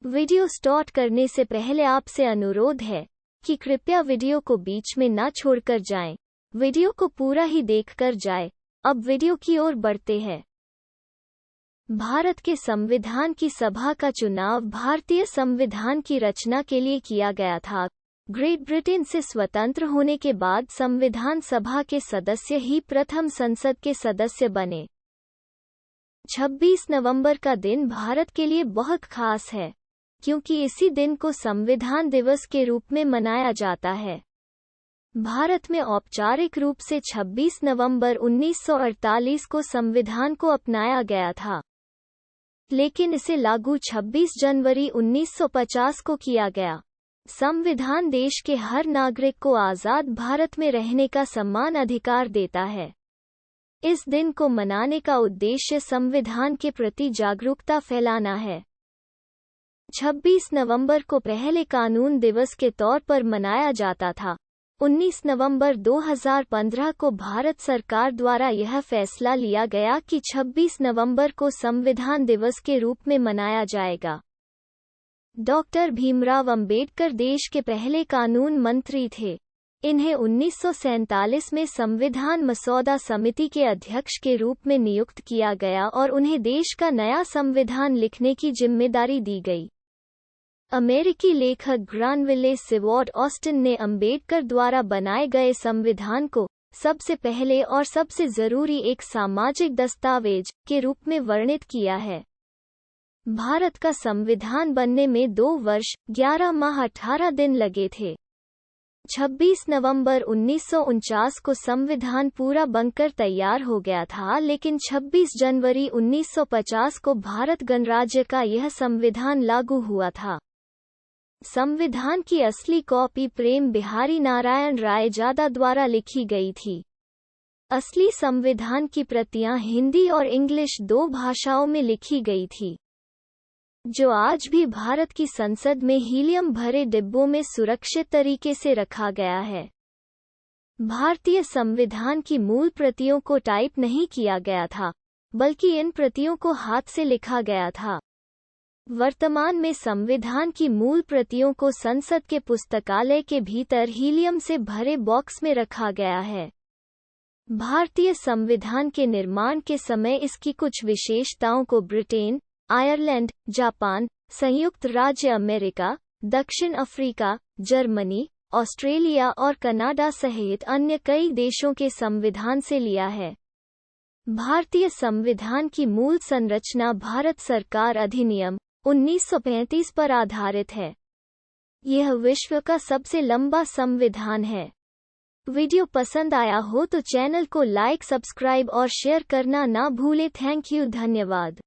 Video start करने से पहले आपसे अनुरोध है कि कृपया वीडियो को बीच में ना छोड़कर जाएं। वीडियो को पूरा ही देखकर जाएं। अब वीडियो की ओर बढ़ते हैं। भारत के संविधान की सभा का चुनाव भारतीय संविधान की रचना के लिए किया गया था। ग्रेट ब्रिटेन से स्वतंत्र होने के बाद संविधान सभा के सदस्य ही प्रथम संसद के सदस्य बने। 26 नवंबर का दिन भारत के लिए बहुत खास है, क्योंकि इसी दिन को संविधान दिवस के रूप में मनाया जाता है। भारत में औपचारिक रूप से 26 नवंबर 1948 को संविधान को अपनाया गया था, लेकिन इसे लागू 26 जनवरी 1950 को किया गया। संविधान देश के हर नागरिक को आज़ाद भारत में रहने का समान अधिकार देता है। इस दिन को मनाने का उद्देश्य संविधान के प्रति जागरूकता फैलाना है। 26 नवंबर को पहले कानून दिवस के तौर पर मनाया जाता था। 19 नवंबर 2015 को भारत सरकार द्वारा यह फैसला लिया गया कि 26 नवंबर को संविधान दिवस के रूप में मनाया जाएगा। डॉक्टर भीमराव अंबेडकर देश के पहले कानून मंत्री थे। इन्हें 1947 में संविधान मसौदा समिति के अध्यक्ष के रूप में नियुक्त किया गया और उन्हें देश का नया संविधान लिखने की जिम्मेदारी दी गई। अमेरिकी लेखक ग्रानविले सिवॉर्ड ऑस्टिन ने अंबेडकर द्वारा बनाए गए संविधान को सबसे पहले और सबसे जरूरी एक सामाजिक दस्तावेज के रूप में वर्णित किया है। भारत का संविधान बनने में 2 वर्ष 11 माह 18 दिन लगे थे। 26 नवंबर 1949 को संविधान पूरा बनकर तैयार हो गया था, लेकिन 26 जनवरी 1950 को भारत गणराज्य का यह संविधान लागू हुआ था। संविधान की असली कॉपी प्रेम बिहारी नारायण रायजादा द्वारा लिखी गई थी। असली संविधान की प्रतियां हिंदी और इंग्लिश 2 भाषाओं में लिखी गई थी, जो आज भी भारत की संसद में हीलियम भरे डिब्बों में सुरक्षित तरीके से रखा गया है। भारतीय संविधान की मूल प्रतियों को टाइप नहीं किया गया था, बल्कि इन प्रतियों को हाथ से लिखा गया था। वर्तमान में संविधान की मूल प्रतियों को संसद के पुस्तकालय के भीतर हीलियम से भरे बॉक्स में रखा गया है। भारतीय संविधान के निर्माण के समय इसकी कुछ विशेषताओं को ब्रिटेन, आयरलैंड, जापान, संयुक्त राज्य अमेरिका, दक्षिण अफ्रीका, जर्मनी, ऑस्ट्रेलिया और कनाडा सहित अन्य कई देशों के संविधान से लिया है। भारतीय संविधान की मूल संरचना भारत सरकार अधिनियम 1935 पर आधारित है। यह विश्व का सबसे लंबा संविधान है। वीडियो पसंद आया हो तो चैनल को लाइक, सब्सक्राइब और शेयर करना ना भूलें। थैंक यू, धन्यवाद।